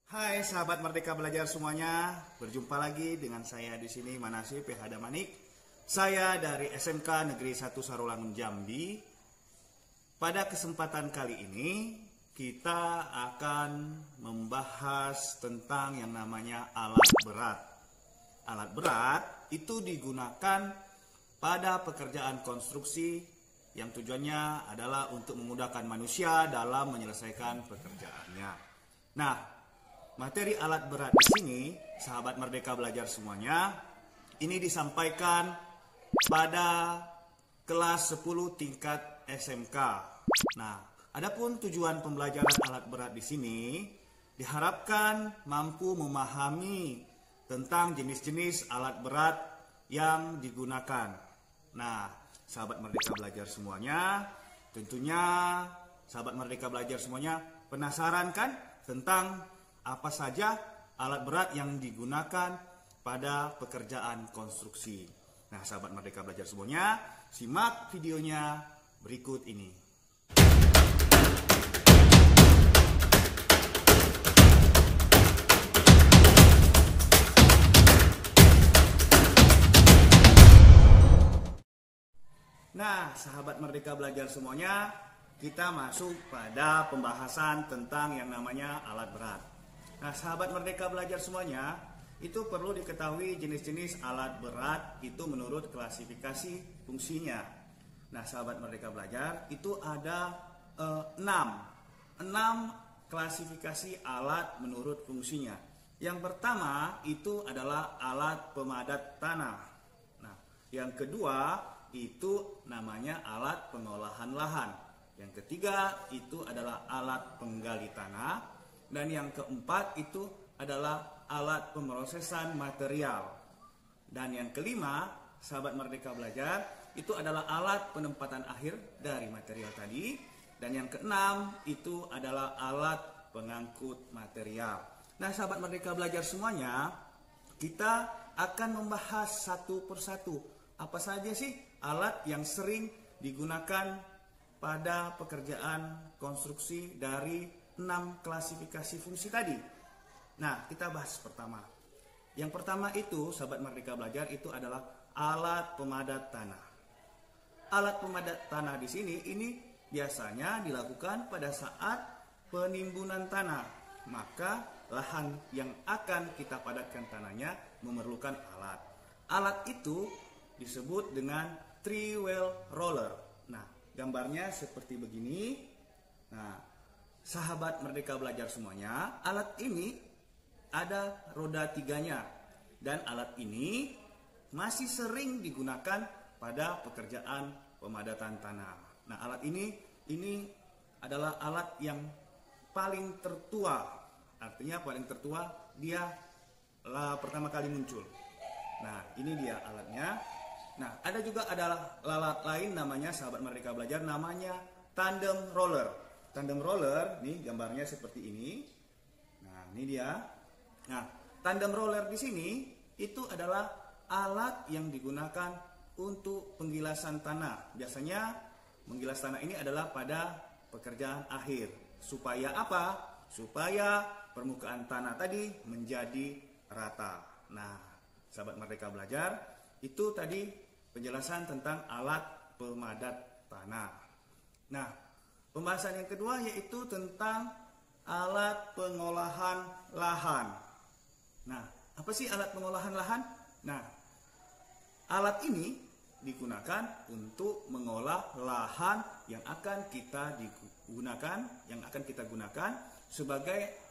Hai sahabat Merdeka Belajar semuanya, berjumpa lagi dengan saya di sini Manasih PH Damanik. Saya dari SMK Negeri 1 Sarolangun Jambi. Pada kesempatan kali ini kita akan membahas tentang yang namanya alat berat. Alat berat itu digunakan pada pekerjaan konstruksi yang tujuannya adalah untuk memudahkan manusia dalam menyelesaikan pekerjaannya. Nah, materi alat berat di sini, sahabat Merdeka Belajar semuanya, ini disampaikan pada kelas 10 tingkat SMK. Nah, adapun tujuan pembelajaran alat berat di sini diharapkan mampu memahami tentang jenis-jenis alat berat yang digunakan. Nah, sahabat Merdeka Belajar semuanya, tentunya sahabat Merdeka Belajar semuanya penasaran kan tentang apa saja alat berat yang digunakan pada pekerjaan konstruksi. Nah, sahabat Merdeka Belajar semuanya, simak videonya berikut ini. Nah, sahabat Merdeka Belajar semuanya, kita masuk pada pembahasan tentang yang namanya alat berat. Nah, sahabat Merdeka Belajar semuanya, itu perlu diketahui jenis-jenis alat berat itu menurut klasifikasi fungsinya. Nah, sahabat Merdeka Belajar, itu ada 6 klasifikasi alat menurut fungsinya. Yang pertama itu adalah alat pemadat tanah. Nah, yang kedua itu namanya alat pengolahan lahan. Yang ketiga itu adalah alat penggali tanah. Dan yang keempat itu adalah alat pemrosesan material. Dan yang kelima, sahabat Merdeka Belajar, itu adalah alat penempatan akhir dari material tadi. Dan yang keenam, itu adalah alat pengangkut material. Nah, sahabat Merdeka Belajar semuanya, kita akan membahas satu persatu. Apa saja sih alat yang sering digunakan pada pekerjaan konstruksi dari 6 klasifikasi fungsi tadi. Nah, kita bahas pertama. Yang pertama itu, sahabat Merdeka Belajar, itu adalah alat pemadat tanah. Alat pemadat tanah di sini ini biasanya dilakukan pada saat penimbunan tanah. Maka lahan yang akan kita padatkan tanahnya memerlukan alat. Alat itu disebut dengan three-wheel roller. Nah, gambarnya seperti begini. Nah, sahabat Merdeka Belajar semuanya, alat ini ada roda 3-nya. Dan alat ini masih sering digunakan pada pekerjaan pemadatan tanah. Nah, alat ini adalah alat yang paling tertua. Artinya paling tertua, dia pertama kali muncul. Nah, ini dia alatnya. Nah, ada juga alat lain namanya, sahabat Merdeka Belajar, namanya tandem roller. Tandem roller, nih gambarnya seperti ini. Nah, ini dia. Nah, tandem roller di sini itu adalah alat yang digunakan untuk penggilasan tanah. Biasanya menggilas tanah ini adalah pada pekerjaan akhir. Supaya apa? Supaya permukaan tanah tadi menjadi rata. Nah, sahabat Merdeka Belajar, itu tadi penjelasan tentang alat pemadat tanah. Nah, pembahasan yang kedua yaitu tentang alat pengolahan lahan. Nah, apa sih alat pengolahan lahan? Nah, alat ini digunakan untuk mengolah lahan yang akan kita gunakan sebagai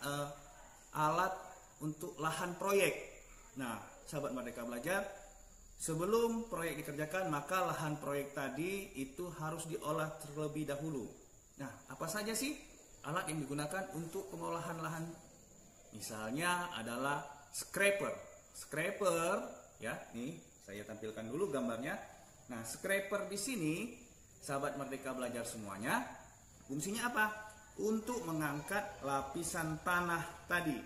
alat untuk lahan proyek. Nah, sahabat Merdeka Belajar, sebelum proyek dikerjakan, maka lahan proyek tadi itu harus diolah terlebih dahulu. Nah, apa saja sih alat yang digunakan untuk pengolahan lahan? Misalnya adalah scraper. Scraper, ya, nih saya tampilkan dulu gambarnya. Nah, scraper di sini, sahabat Merdeka Belajar semuanya, fungsinya apa? Untuk mengangkat lapisan tanah tadi.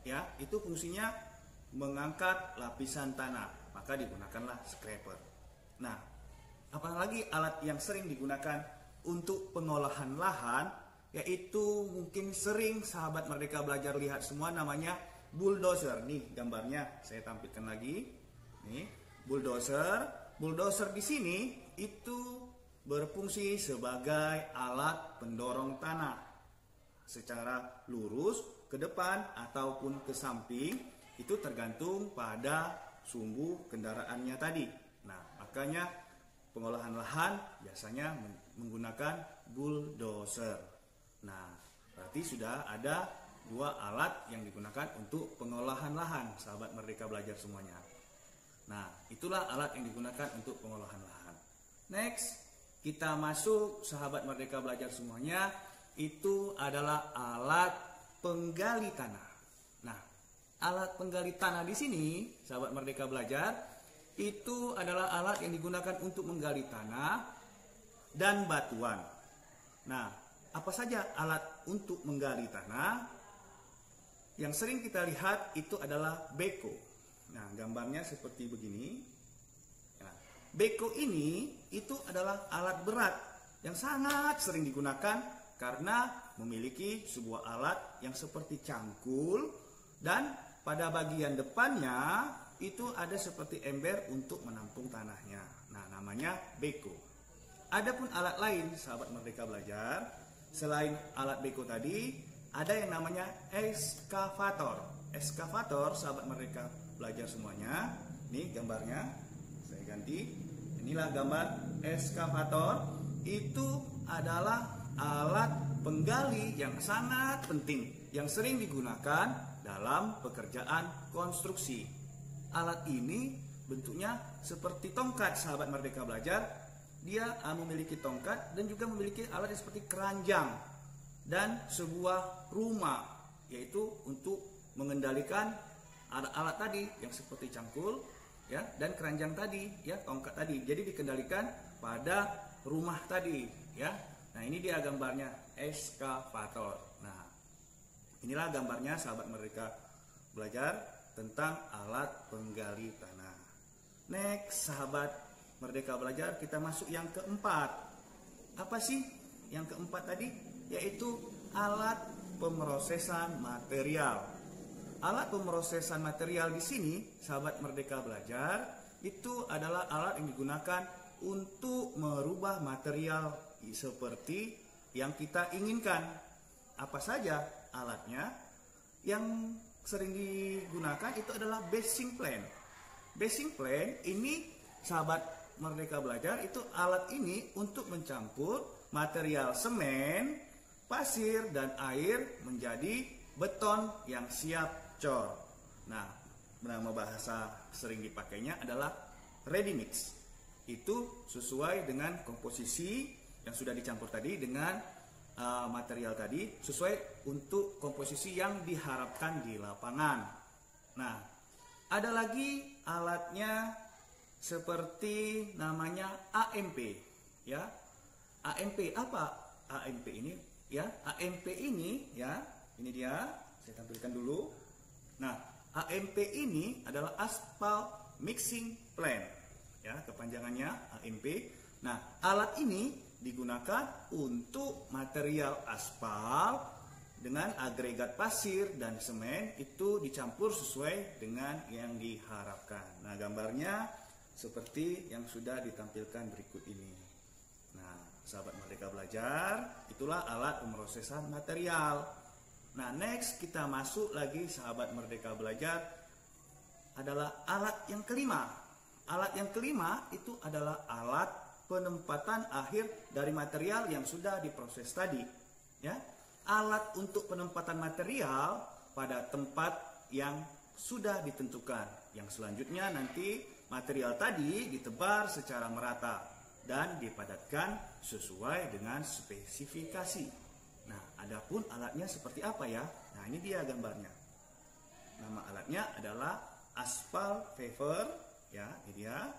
Ya, itu fungsinya mengangkat lapisan tanah. Maka digunakanlah scraper. Nah, apalagi alat yang sering digunakan untuk pengolahan lahan yaitu mungkin sering sahabat Merdeka Belajar lihat semua, namanya bulldozer. Nih gambarnya saya tampilkan lagi. Nih, bulldozer. Bulldozer di sini itu berfungsi sebagai alat pendorong tanah secara lurus ke depan ataupun ke samping, itu tergantung pada sumbu kendaraannya tadi. Nah, makanya pengolahan lahan biasanya menggunakan bulldozer. Nah, berarti sudah ada dua alat yang digunakan untuk pengolahan lahan, sahabat Merdeka Belajar semuanya. Nah, itulah alat yang digunakan untuk pengolahan lahan. Next, kita masuk, sahabat Merdeka Belajar semuanya, itu adalah alat penggali tanah. Nah, alat penggali tanah di sini, sahabat Merdeka Belajar, itu adalah alat yang digunakan untuk menggali tanah dan batuan. Nah, apa saja alat untuk menggali tanah? Yang sering kita lihat itu adalah beko. Nah, gambarnya seperti begini. Nah, beko ini itu adalah alat berat yang sangat sering digunakan karena memiliki sebuah alat yang seperti cangkul, dan pada bagian depannya itu ada seperti ember untuk menampung tanahnya. Nah, namanya beko. Adapun alat lain, sahabat Merdeka Belajar, selain alat beko tadi, ada yang namanya eskavator. Eskavator, sahabat Merdeka Belajar semuanya, nih gambarnya, saya ganti. Inilah gambar eskavator. Itu adalah alat penggali yang sangat penting, yang sering digunakan dalam pekerjaan konstruksi. Alat ini bentuknya seperti tongkat, sahabat Merdeka Belajar. Dia memiliki tongkat dan juga memiliki alat yang seperti keranjang dan sebuah rumah, yaitu untuk mengendalikan alat-alat tadi yang seperti cangkul, ya, dan keranjang tadi, ya, tongkat tadi. Jadi dikendalikan pada rumah tadi, ya. Nah, ini dia gambarnya eskavator. Nah, inilah gambarnya, sahabat Merdeka Belajar, tentang alat penggali tanah. Next, sahabat Merdeka Belajar, kita masuk yang keempat. Apa sih yang keempat tadi? Yaitu alat pemrosesan material. Alat pemrosesan material di sini, sahabat Merdeka Belajar, itu adalah alat yang digunakan untuk merubah material seperti yang kita inginkan. Apa saja alatnya? Yang sering digunakan itu adalah basing plane. Basing plane ini, sahabat Merdeka Belajar, itu alat ini untuk mencampur material semen, pasir, dan air menjadi beton yang siap cor. Nah, nama bahasa sering dipakainya adalah ready mix. Itu sesuai dengan komposisi yang sudah dicampur tadi dengan material tadi, sesuai untuk komposisi yang diharapkan di lapangan. Nah, ada lagi alatnya seperti namanya AMP, ya. AMP apa? AMP ini, ya. AMP ini, ya. Ini dia, saya tampilkan dulu. Nah, AMP ini adalah Asphalt Mixing Plant, ya, kepanjangannya AMP. Nah, alat ini digunakan untuk material aspal dengan agregat pasir dan semen itu dicampur sesuai dengan yang diharapkan. Nah, gambarnya seperti yang sudah ditampilkan berikut ini. Nah, sahabat Merdeka Belajar, itulah alat pemrosesan material. Nah, next kita masuk lagi, sahabat Merdeka Belajar, adalah alat yang kelima. Alat yang kelima itu adalah alat penempatan akhir dari material yang sudah diproses tadi, ya. Alat untuk penempatan material pada tempat yang sudah ditentukan. Yang selanjutnya nanti material tadi ditebar secara merata dan dipadatkan sesuai dengan spesifikasi. Nah, adapun alatnya seperti apa ya? Nah, ini dia gambarnya. Nama alatnya adalah asphalt paver, ya, ini dia.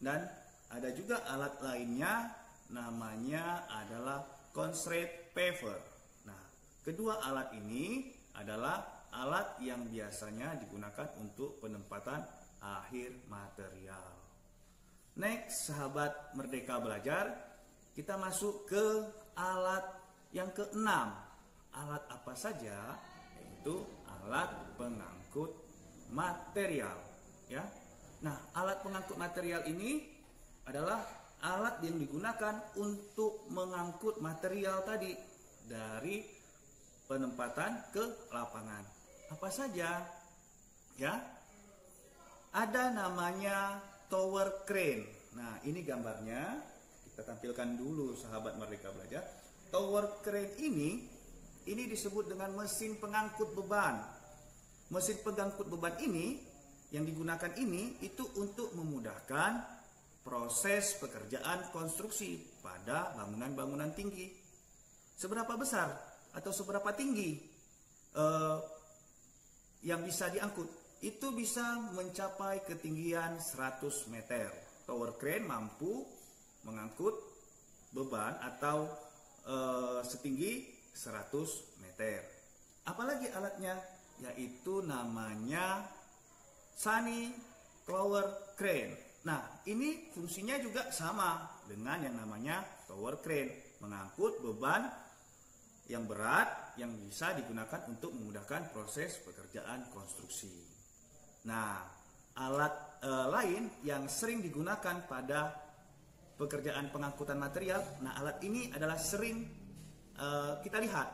Dan ada juga alat lainnya, namanya adalah concrete paver. Nah, kedua alat ini adalah alat yang biasanya digunakan untuk penempatan akhir material. Next, sahabat Merdeka Belajar, kita masuk ke alat Yang keenam, alat apa saja? Yaitu alat pengangkut material, ya. Nah, alat pengangkut material ini adalah alat yang digunakan untuk mengangkut material tadi dari penempatan ke lapangan. Apa saja? Ya. Ada namanya tower crane. Nah, ini gambarnya. Kita tampilkan dulu sahabat Merdeka Belajar. Tower crane ini disebut dengan mesin pengangkut beban. Mesin pengangkut beban ini yang digunakan ini itu untuk memudahkan proses pekerjaan konstruksi pada bangunan-bangunan tinggi. Seberapa besar atau seberapa tinggi yang bisa diangkut? Itu bisa mencapai ketinggian 100 meter. Tower crane mampu mengangkut beban atau setinggi 100 meter. Apalagi alatnya? Yaitu namanya sunny tower crane. Nah, ini fungsinya juga sama dengan yang namanya tower crane, mengangkut beban yang berat yang bisa digunakan untuk memudahkan proses pekerjaan konstruksi. Nah, alat lain yang sering digunakan pada pekerjaan pengangkutan material, nah alat ini adalah sering kita lihat.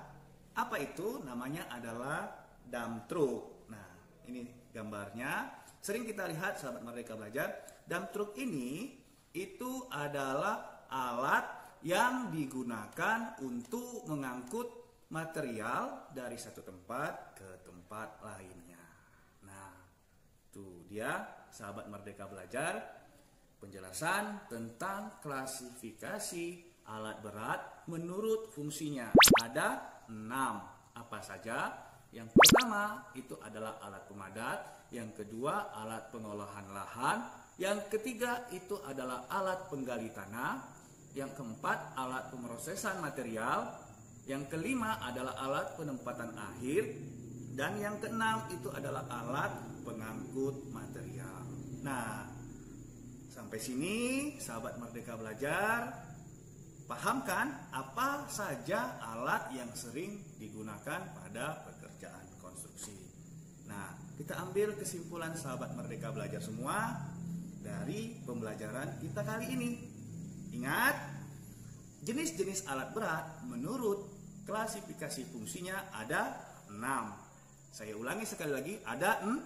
Apa itu? Namanya adalah dump truck. Nah, ini gambarnya. Sering kita lihat sahabat Merdeka Belajar, dump truck ini itu adalah alat yang digunakan untuk mengangkut material dari satu tempat ke tempat lainnya. Nah, itu dia sahabat Merdeka Belajar, penjelasan tentang klasifikasi alat berat menurut fungsinya. Ada 6. Apa saja? Yang pertama itu adalah alat pemadat, yang kedua alat pengolahan lahan, yang ketiga itu adalah alat penggali tanah, yang keempat alat pemrosesan material, yang kelima adalah alat penempatan akhir, dan yang keenam itu adalah alat pengangkut material. Nah, sampai sini sahabat Merdeka Belajar pahamkan apa saja alat yang sering digunakan pada pekerjaan konstruksi. Nah, kita ambil kesimpulan sahabat Merdeka Belajar semua dari pembelajaran kita kali ini. Ingat, jenis-jenis alat berat menurut klasifikasi fungsinya ada 6. Saya ulangi sekali lagi, ada 6.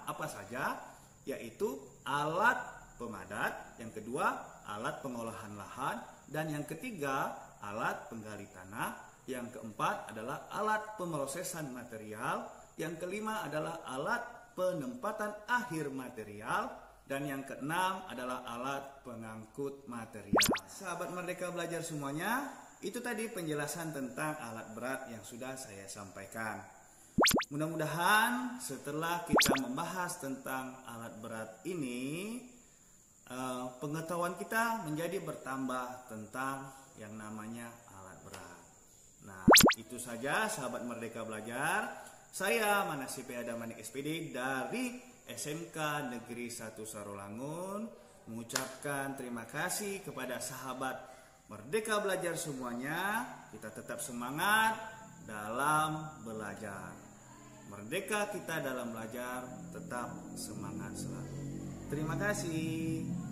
Apa saja? Yaitu alat pemadat, yang kedua alat pengolahan lahan, dan yang ketiga alat penggali tanah, yang keempat adalah alat pemrosesan material, yang kelima adalah alat penempatan akhir material, dan yang keenam adalah alat pengangkut material. Sahabat Merdeka Belajar semuanya, itu tadi penjelasan tentang alat berat yang sudah saya sampaikan. Mudah-mudahan setelah kita membahas tentang alat berat ini, pengetahuan kita menjadi bertambah tentang yang namanya alat berat. Nah, itu saja sahabat Merdeka Belajar. Saya Manasih P.A. Damanik SPD dari SMK Negeri 1 Sarolangun mengucapkan terima kasih kepada sahabat Merdeka Belajar semuanya. Kita tetap semangat dalam belajar. Merdeka kita dalam belajar, tetap semangat selalu. Terima kasih.